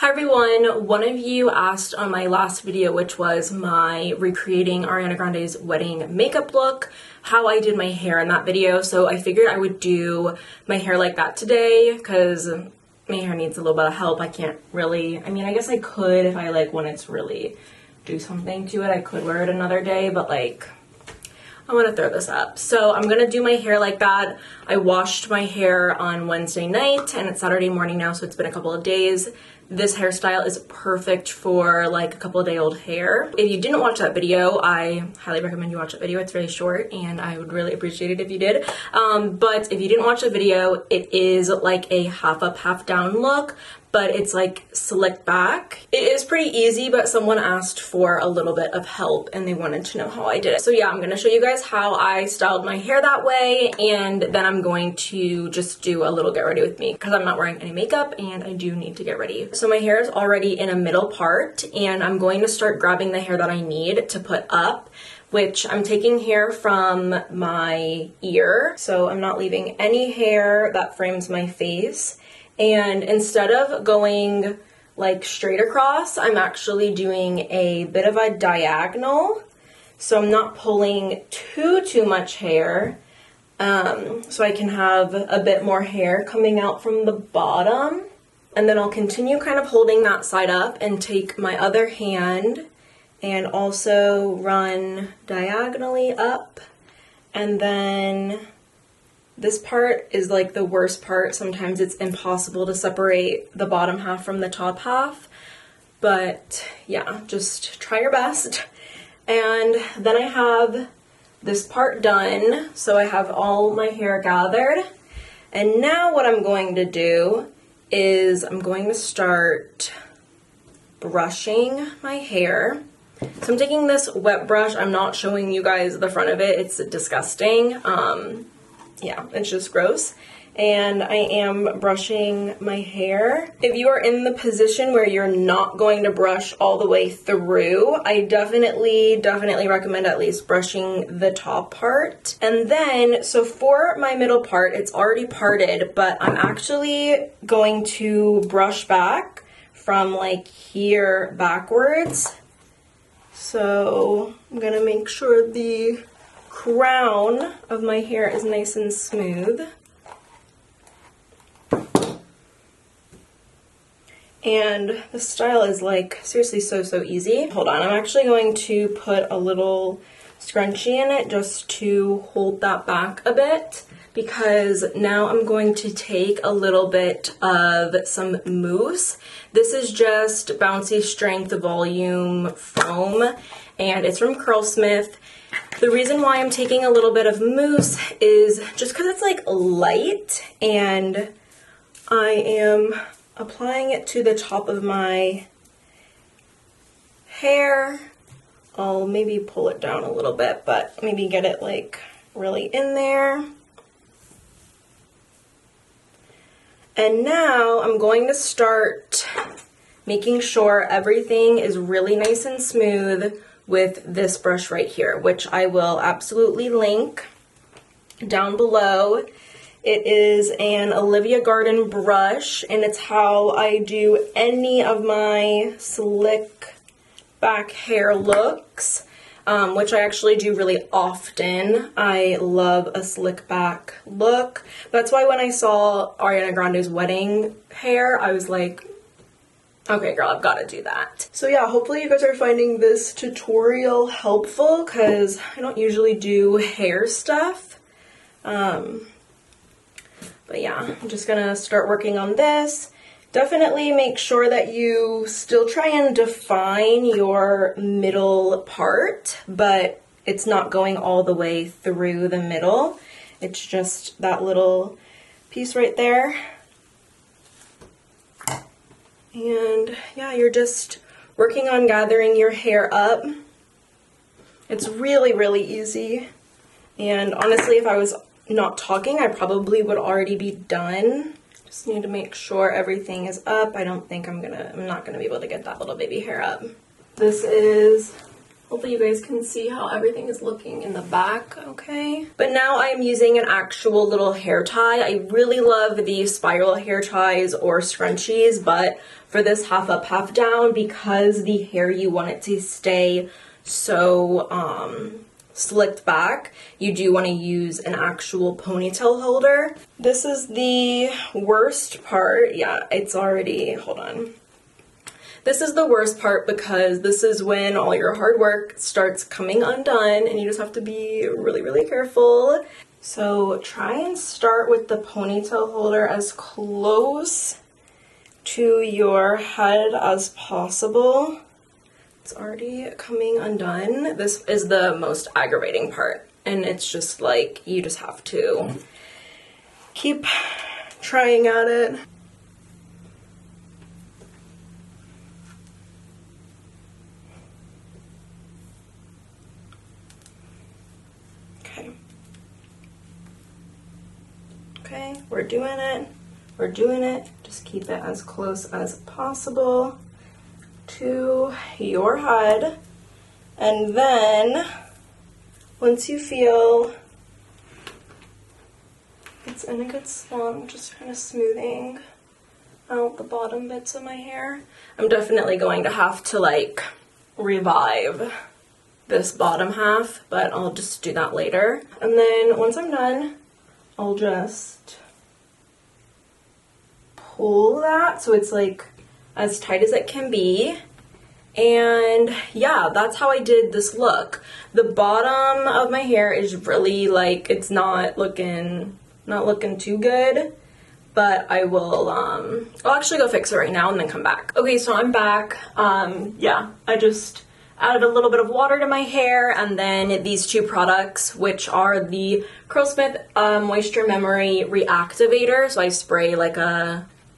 Hi everyone, one of you asked on my last video, which was my recreating Ariana Grande's wedding makeup look, how I did my hair in that video. So I figured I would do my hair like that today because my hair needs a little bit of help. I can't really, I guess I could if I wanted to really do something to it, I could wear it another day, but I want to throw this up. So I'm going to do my hair like that. I washed my hair on Wednesday night and it's Saturday morning now, so it's been a couple of days. This hairstyle is perfect for a couple of day old hair. If you didn't watch that video, I highly recommend you watch that video. It's really short and I would really appreciate it if you did. But if you didn't watch the video, it is a half up, half down look, but it's slicked back. It is pretty easy, but someone asked for a little bit of help and they wanted to know how I did it. So yeah, I'm gonna show you guys how I styled my hair that way, and then I'm going to just do a little get ready with me because I'm not wearing any makeup and I do need to get ready. So my hair is already in a middle part and I'm going to start grabbing the hair that I need to put up, which I'm taking hair from my ear. So I'm not leaving any hair that frames my face. And instead of going straight across, I'm actually doing a bit of a diagonal. So I'm not pulling too much hair. So I can have a bit more hair coming out from the bottom. And then I'll continue kind of holding that side up and take my other hand and also run diagonally up. And then this part is the worst part. Sometimes it's impossible to separate the bottom half from the top half. But yeah, just try your best. And then I have this part done. So I have all my hair gathered. And now what I'm going to do is I'm going to start brushing my hair. So I'm taking this wet brush. I'm not showing you guys the front of it. It's disgusting. Yeah, it's just gross. And I am brushing my hair. If you are in the position where you're not going to brush all the way through, I definitely recommend at least brushing the top part. And then, so for my middle part, it's already parted, but I'm actually going to brush back from here backwards. So I'm gonna make sure the crown of my hair is nice and smooth. And the style is seriously so easy. Hold on, I'm actually going to put a little scrunchie in it just to hold that back a bit, because now I'm going to take a little bit of some mousse. This is just Bouncy Strength Volume Foam, and it's from Curlsmith. The reason why I'm taking a little bit of mousse is just because it's light, and I am applying it to the top of my hair. I'll maybe pull it down a little bit, but maybe get it really in there. And now I'm going to start making sure everything is really nice and smooth with this brush right here, which I will absolutely link down below. It is an Olivia Garden brush, and it's how I do any of my slick back hair looks, which I actually do really often. I love a slick back look. That's why when I saw Ariana Grande's wedding hair, I was like, okay girl, I've got to do that. So yeah, hopefully you guys are finding this tutorial helpful, because I don't usually do hair stuff. But yeah, I'm just gonna start working on this. Definitely make sure that you still try and define your middle part, but it's not going all the way through the middle. It's just that little piece right there. And yeah, you're just working on gathering your hair up. It's really easy. And honestly, if I was not talking, I probably would already be done. Just need to make sure everything is up. I don't think I'm not gonna be able to get that little baby hair up. This is Hopefully you guys can see how everything is looking in the back, okay? But now I am using an actual little hair tie. I really love the spiral hair ties or scrunchies, but for this half up, half down, because the hair, you want it to stay so slicked back, you do want to use an actual ponytail holder. This is the worst part. Yeah, it's already, hold on. This is the worst part because this is when all your hard work starts coming undone and you just have to be really, really careful. So try and start with the ponytail holder as close to your head as possible. It's already coming undone. This is the most aggravating part, and it's just like, you just have to keep trying at it. Okay, we're doing it. We're doing it. Just keep it as close as possible to your head. And then once you feel it's in a good slump, just kind of smoothing out the bottom bits of my hair. I'm definitely going to have to like revive this bottom half, but I'll just do that later. And then once I'm done, I'll just pull that so it's like as tight as it can be. And yeah, that's how I did this look. The bottom of my hair is really like, it's not looking too good, but I will I'll actually go fix it right now and then come back. Okay, so I'm back. Yeah, I just added a little bit of water to my hair, and then these two products, which are the Curlsmith Moisture Memory Reactivator. So I spray like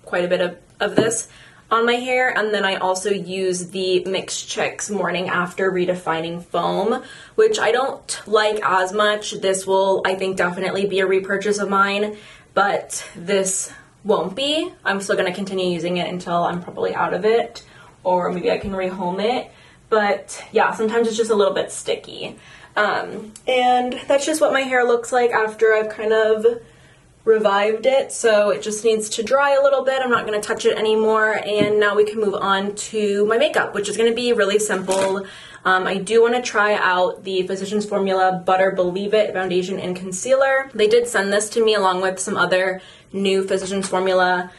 quite a bit of this on my hair, and then I also use the Mixed Chicks Morning After Redefining Foam, which I don't like as much. This will, I think, definitely be a repurchase of mine, but this won't be. I'm still gonna continue using it until I'm probably out of it, or maybe I can rehome it. But yeah, sometimes it's just a little bit sticky. And that's just what my hair looks like after I've kind of revived it. So it just needs to dry a little bit. I'm not going to touch it anymore. And now we can move on to my makeup, which is going to be really simple. I do want to try out the Physicians Formula Butter Believe It Foundation and Concealer. They did send this to me along with some other new Physicians Formula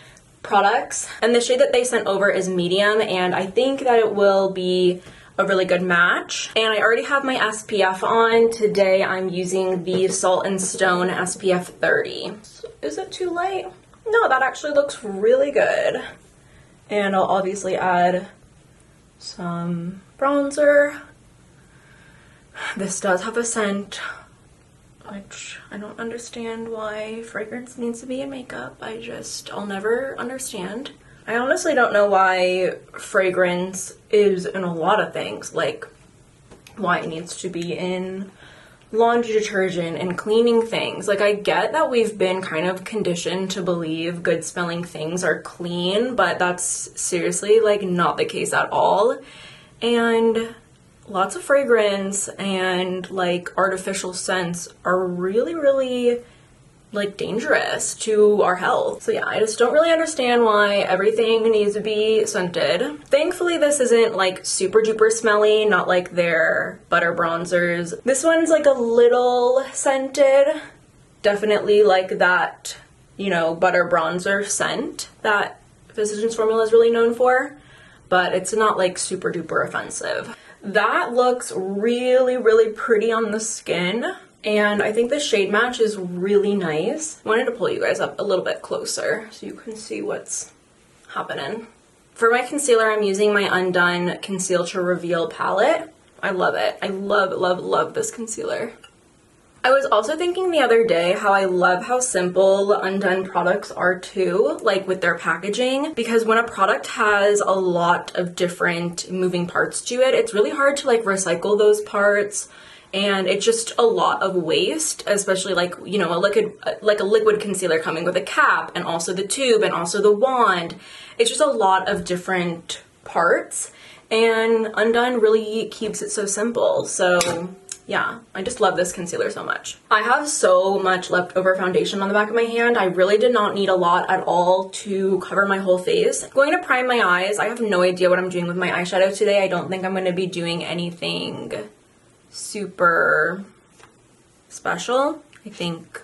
products. And the shade that they sent over is medium, and I think that it will be a really good match. And I already have my SPF on. Today I'm using the Salt and Stone SPF 30. Is it too light? No, that actually looks really good. And I'll obviously add some bronzer. This does have a scent, which I don't understand why fragrance needs to be in makeup. I'll never understand. I honestly don't know why fragrance is in a lot of things, like why it needs to be in laundry detergent and cleaning things. Like, I get that we've been kind of conditioned to believe good smelling things are clean, but that's seriously like not the case at all. And lots of fragrance and like artificial scents are really, really like dangerous to our health. So yeah, I just don't really understand why everything needs to be scented. Thankfully, this isn't like super duper smelly, not like their butter bronzers. This one's like a little scented, definitely like that, you know, butter bronzer scent that Physicians Formula is really known for, but it's not like super duper offensive. That looks really, really pretty on the skin. And I think the shade match is really nice. I wanted to pull you guys up a little bit closer so you can see what's happening. For my concealer, I'm using my Undone Conceal to Reveal palette. I love it. I love, love, love this concealer. I was also thinking the other day how I love how simple Undone products are too, like with their packaging, because when a product has a lot of different moving parts to it, it's really hard to like recycle those parts. And it's just a lot of waste, especially like, you know, a liquid concealer coming with a cap and also the tube and also the wand. It's just a lot of different parts, and Undone really keeps it so simple. So yeah, I just love this concealer so much. I have so much leftover foundation on the back of my hand. I really did not need a lot at all to cover my whole face. I'm going to prime my eyes. I have no idea what I'm doing with my eyeshadow today. I don't think I'm going to be doing anything super special. I think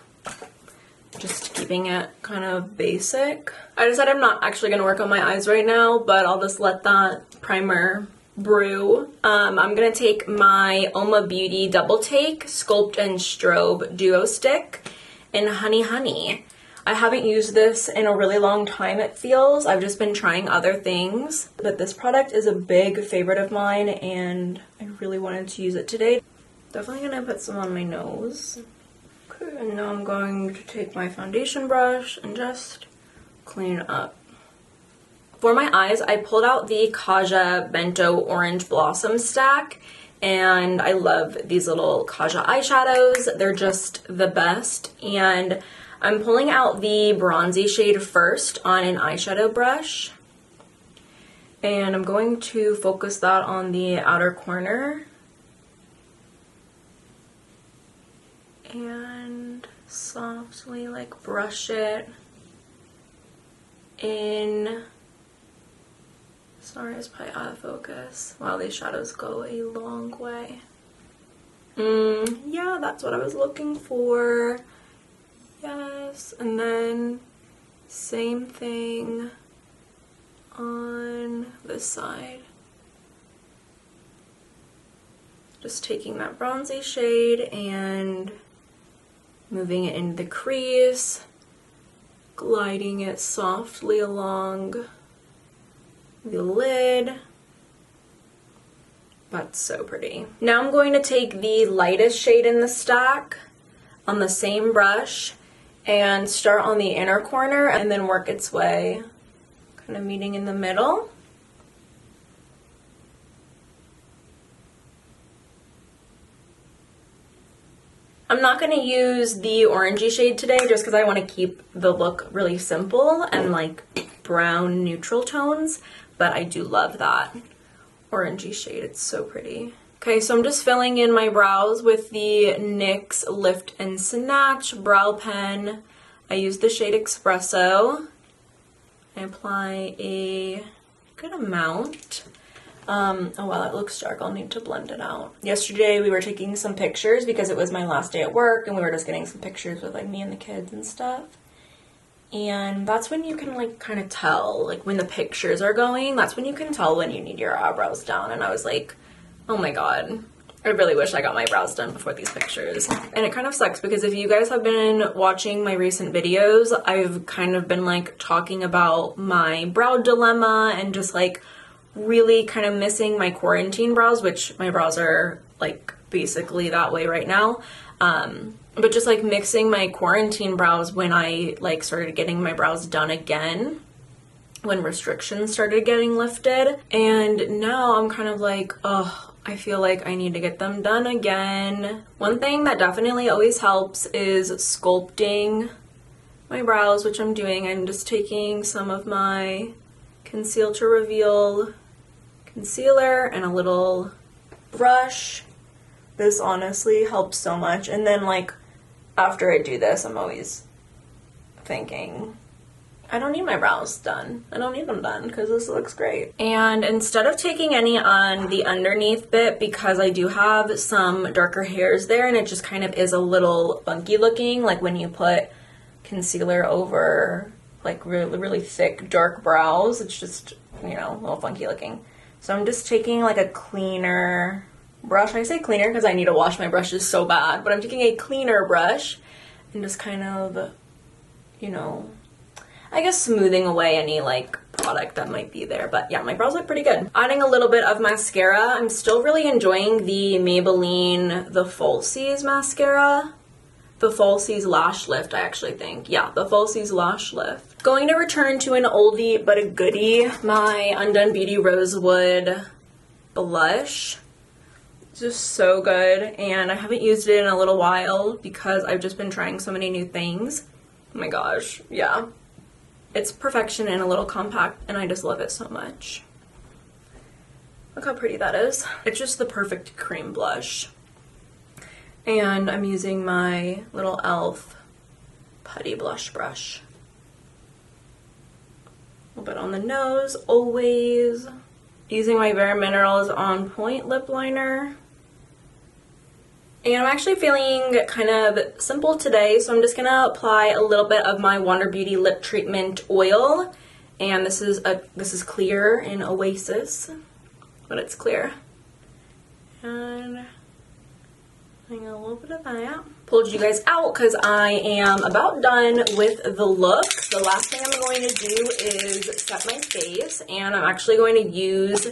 just keeping it kind of basic. I decided I'm not actually going to work on my eyes right now, but I'll just let that primer brew. I'm gonna take my Oma Beauty Double Take Sculpt and Strobe Duo Stick in Honey Honey. I haven't used this in a really long time, it feels. I've just been trying other things, but this product is a big favorite of mine and I really wanted to use it today. Definitely gonna put some on my nose. Okay, and now I'm going to take my foundation brush and just clean up. For my eyes, I pulled out the Kaja Bento Orange Blossom Stack, and I love these little Kaja eyeshadows. They're just the best, and I'm pulling out the bronzy shade first on an eyeshadow brush, and I'm going to focus that on the outer corner, and softly like brush it in. Sorry, it's probably out of focus. Wow, these shadows go a long way. Yeah, that's what I was looking for. Yes, and then same thing on this side. Just taking that bronzy shade and moving it into the crease, gliding it softly along the lid. That's so pretty. Now I'm going to take the lightest shade in the stack on the same brush and start on the inner corner and then work its way, kind of meeting in the middle. I'm not going to use the orangey shade today just because I want to keep the look really simple and like brown neutral tones, but I do love that orangey shade. It's so pretty. Okay, so I'm just filling in my brows with the NYX Lift and Snatch brow pen. I use the shade Espresso. I apply a good amount. Oh wow, that looks dark. I'll need to blend it out. Yesterday we were taking some pictures because it was my last day at work and we were just getting some pictures with like me and the kids and stuff. And that's when you can like kind of tell, like when the pictures are going, that's when you can tell when you need your eyebrows down. And I was like, oh my god, I really wish I got my brows done before these pictures. And it kind of sucks because if you guys have been watching my recent videos, I've kind of been like talking about my brow dilemma and just like really kind of missing my quarantine brows, which my brows are like basically that way right now. But just like mixing my quarantine brows when I like started getting my brows done again, when restrictions started getting lifted. And now I'm kind of like, oh, I feel like I need to get them done again. One thing that definitely always helps is sculpting my brows, which I'm doing. I'm just taking some of my Conceal to Reveal concealer and a little brush. This honestly helps so much. And then like after I do this, I'm always thinking, I don't need my brows done. I don't need them done because this looks great. And instead of taking any on the underneath bit, because I do have some darker hairs there and it just kind of is a little funky looking, like when you put concealer over like really, really thick dark brows, it's just, you know, a little funky looking. So I'm just taking like a cleaner brush. I say cleaner because I need to wash my brushes so bad, but I'm taking a cleaner brush and just kind of, you know, I guess smoothing away any like product that might be there. But yeah, my brows look pretty good. Adding a little bit of mascara. I'm still really enjoying the Maybelline The Falsies mascara. The Falsies Lash Lift, I actually think. Yeah, the Falsies Lash Lift. Going to return to an oldie but a goodie, my Undone Beauty Rosewood Blush. Just so good, and I haven't used it in a little while because I've just been trying so many new things. Oh my gosh, yeah. It's perfection and a little compact, and I just love it so much. Look how pretty that is. It's just the perfect cream blush. And I'm using my little e.l.f. putty blush brush. A little bit on the nose, always. Using my Bare Minerals On Point lip liner. And I'm actually feeling kind of simple today, so I'm just gonna apply a little bit of my Wander Beauty lip treatment oil. And this is clear in Oasis, but it's clear. And doing a little bit of that. Pulled you guys out because I am about done with the look. The last thing I'm going to do is set my face, and I'm actually going to use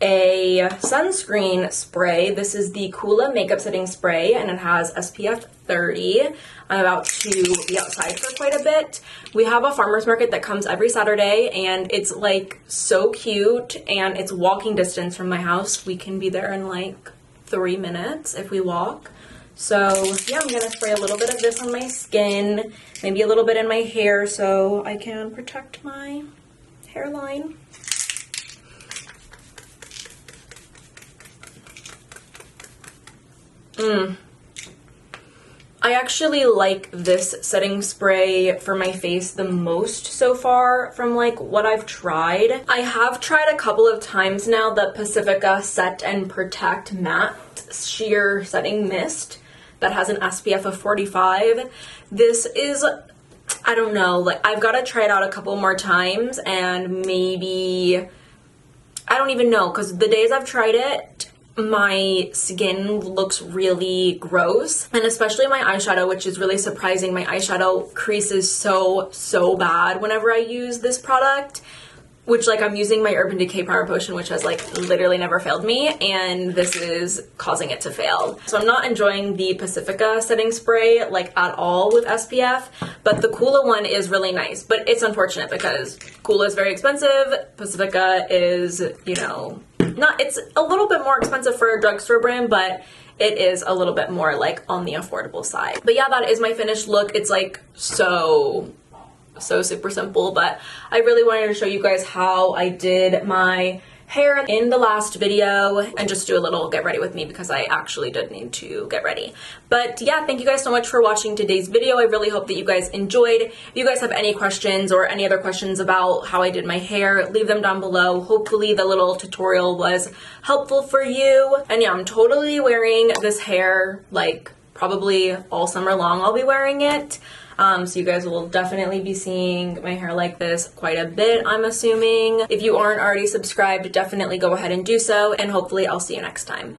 a sunscreen spray. This is the Coola Makeup Setting Spray, and it has SPF 30. I'm about to be outside for quite a bit. We have a farmer's market that comes every Saturday, and it's like so cute, and it's walking distance from my house. We can be there in like 3 minutes if we walk. So yeah, I'm gonna spray a little bit of this on my skin, maybe a little bit in my hair so I can protect my hairline. I actually like this setting spray for my face the most so far from like what I've tried. I have tried a couple of times now the Pacifica Set and Protect Matte Sheer Setting Mist that has an SPF of 45. This is, I don't know, like I've got to try it out a couple more times, and maybe, I don't even know, because the days I've tried it, my skin looks really gross, and especially my eyeshadow, which is really surprising. My eyeshadow creases so bad whenever I use this product, which like I'm using my Urban Decay Primer Potion, which has like literally never failed me, and this is causing it to fail. So I'm not enjoying the Pacifica setting spray like at all with SPF, but the Coola one is really nice. But it's unfortunate because Coola is very expensive. Pacifica is, you know, it's a little bit more expensive for a drugstore brand, but it is a little bit more like on the affordable side. But yeah, that is my finished look. It's like so super simple, but I really wanted to show you guys how I did my hair in the last video and just do a little get ready with me because I actually did need to get ready. But yeah, thank you guys so much for watching today's video. I really hope that you guys enjoyed. If you guys have any questions or any other questions about how I did my hair, leave them down below. Hopefully the little tutorial was helpful for you. And yeah, I'm totally wearing this hair like probably all summer long. I'll be wearing it. So you guys will definitely be seeing my hair like this quite a bit, I'm assuming. If you aren't already subscribed, definitely go ahead and do so, and hopefully I'll see you next time.